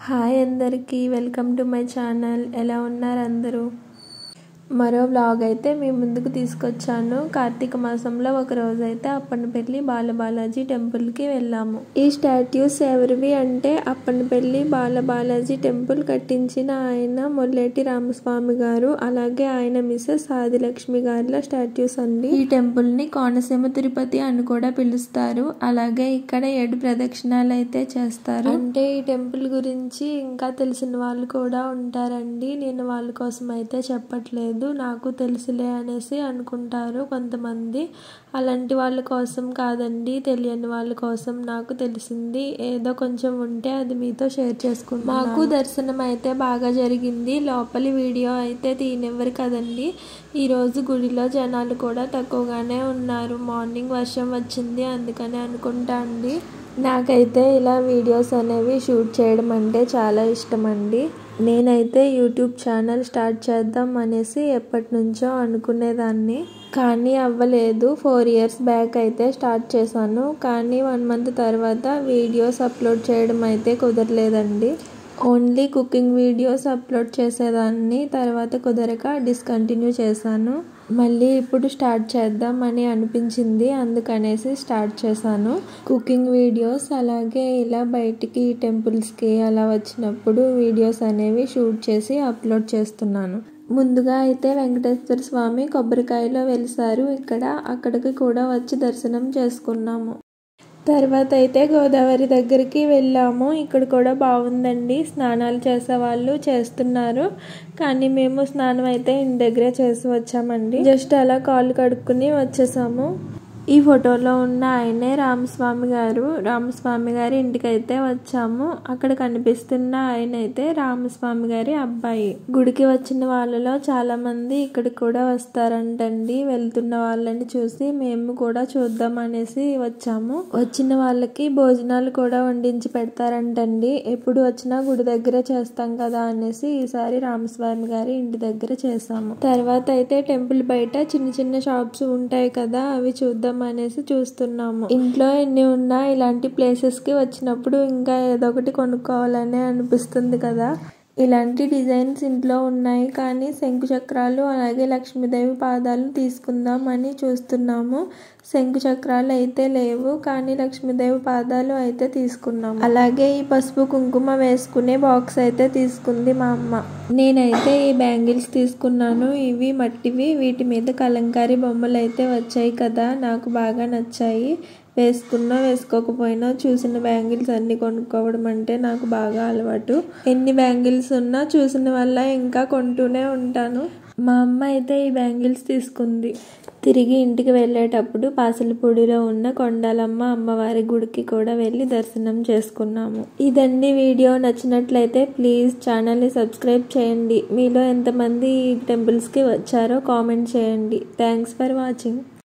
Hi అందరికీ welcome to my channel. ఎలా ఉన్నారు అందరూ? మరో వ్లాగ్ అయితే మీ ముందుకు తీసుకొచ్చాను. కార్తీక మాసంలో ఒక రోజు అయితే అప్పన్నపల్లి బాలబాలాజీ టెంపుల్కి వెళ్ళాము. ఈ స్టాట్యూస్ ఎవరివి అంటే అప్పన్నపల్లి బాలబాలాజీ టెంపుల్ కట్టించిన ఆయన మొల్లెటి రామస్వామి గారు, అలాగే ఆయన మిసెస్ ఆదిలక్ష్మి గారిల స్టాట్యూస్ అండి. ఈ టెంపుల్ ని కోనసీమ తిరుపతి అని కూడా పిలుస్తారు. అలాగే ఇక్కడ 7 ప్రదక్షిణాలు అయితే చేస్తారు. అంటే ఈ టెంపుల్ గురించి ఇంకా తెలిసిన వాళ్ళు కూడా ఉంటారండి. నేను వాళ్ళ కోసం అయితే చెప్పట్లేదు, నాకు తెలుసులే అనేసి అనుకుంటారు కొంతమంది. అలాంటి వాళ్ళ కోసం కాదండి, తెలియని వాళ్ళ కోసం నాకు తెలిసింది ఏదో కొంచెం ఉంటే అది మీతో షేర్ చేసుకుంటాను. మాకు దర్శనం అయితే బాగా జరిగింది. లోపలి వీడియో అయితే తీయనివ్వరు కదండి. ఈరోజు గుడిలో జనాలు కూడా తక్కువగానే ఉన్నారు. మార్నింగ్ వర్షం వచ్చింది అందుకని అనుకుంటా అండి. నాకైతే ఇలా వీడియోస్ అనేవి షూట్ చేయడం అంటే చాలా ఇష్టం అండి. నేనైతే యూట్యూబ్ ఛానల్ స్టార్ట్ చేద్దాం అనేసి ఎప్పటి నుంచో అనుకునేదాన్ని, కానీ అవ్వలేదు. 4 years బ్యాక్ అయితే స్టార్ట్ చేశాను, కానీ 1 month తర్వాత వీడియోస్ అప్లోడ్ చేయడం అయితే కుదరలేదండి. ఓన్లీ కుకింగ్ వీడియోస్ అప్లోడ్ చేసేదాన్ని, తర్వాత కుదరక డిస్కంటిన్యూ చేశాను. మళ్ళీ ఇప్పుడు స్టార్ట్ చేద్దాం అని అనిపించింది, అందుకనేసి స్టార్ట్ చేశాను కుకింగ్ వీడియోస్. అలాగే ఇలా బయటికి టెంపుల్స్కి అలా వచ్చినప్పుడు వీడియోస్ అనేవి షూట్ చేసి అప్లోడ్ చేస్తున్నాను. ముందుగా అయితే వెంకటేశ్వర స్వామి కొబ్బరికాయలో వెలిసారు ఇక్కడ, అక్కడికి కూడా వచ్చి దర్శనం చేసుకున్నాము. తర్వాత అయితే గోదావరి దగ్గరికి వెళ్ళాము. ఇక్కడ కూడా బాగుందండి, స్నానాలు చేసేవాళ్ళు చేస్తున్నారు, కానీ మేము స్నానం అయితే ఇంటి దగ్గరే చేసి వచ్చామండి. జస్ట్ అలా కాళ్ళు కడుక్కుని వచ్చేసాము. ఈ ఫోటోలో ఉన్న ఆయనే రామస్వామి గారు. రామస్వామి గారి ఇంటికైతే వచ్చాము. అక్కడ కనిపిస్తున్న ఆయన అయితే రామస్వామి గారి అబ్బాయి. గుడికి వచ్చిన వాళ్ళలో చాలా మంది ఇక్కడికి కూడా వస్తారంటండి. వెళ్తున్న వాళ్ళని చూసి మేము కూడా చూద్దాం అనేసి వచ్చాము. వచ్చిన వాళ్ళకి భోజనాలు కూడా వండించి పెడతారంటండి. ఎప్పుడు వచ్చినా గుడి దగ్గరే చేస్తాం కదా అనేసి ఈసారి రామస్వామి గారి ఇంటి దగ్గర చేసాము. తర్వాత అయితే టెంపుల్ బయట చిన్న చిన్న షాప్స్ ఉంటాయి కదా, అవి చూద్దాం అనేసి చూస్తున్నాము. ఇంట్లో ఎన్ని ఉన్నా ఇలాంటి ప్లేసెస్ కి వచ్చినప్పుడు ఇంకా ఏదో ఒకటి కొనుక్కోవాలనే అనిపిస్తుంది కదా. ఇలాంటి డిజైన్స్ ఇంట్లో ఉన్నాయి, కానీ శంకు చక్రాలు అలాగే లక్ష్మీదేవి పాదాలు తీసుకుందాం అని చూస్తున్నాము. శంకు చక్రాలు అయితే లేవు, కానీ లక్ష్మీదేవి పాదాలు అయితే తీసుకున్నాము. అలాగే ఈ పసుపు కుంకుమ వేసుకునే బాక్స్ అయితే తీసుకుంది మా అమ్మ. నేనైతే ఈ బ్యాంగిల్స్ తీసుకున్నాను. ఇవి మట్టివి, వీటి మీద కలంకారీ బొమ్మలు అయితే వచ్చాయి కదా, నాకు బాగా నచ్చాయి. వేసుకున్నా వేసుకోకపోయినా చూసిన బ్యాంగిల్స్ అన్ని కొనుక్కోవడం అంటే నాకు బాగా అలవాటు. ఎన్ని బ్యాంగిల్స్ ఉన్నా చూసిన వల్ల ఇంకా కొంటూనే ఉంటాను. మా అమ్మ అయితే ఈ బ్యాంగిల్స్ తీసుకుంది. తిరిగి ఇంటికి వెళ్ళేటప్పుడు పాసలపూడిలో ఉన్న కొండాలమ్మ అమ్మవారి గుడికి కూడా వెళ్ళి దర్శనం చేసుకున్నాము. ఇదండి వీడియో. నచ్చినట్లయితే ప్లీజ్ ఛానల్ని సబ్స్క్రైబ్ చేయండి. మీలో ఎంతమంది ఈ టెంపుల్స్కి వచ్చారో కామెంట్ చేయండి. Thanks for watching.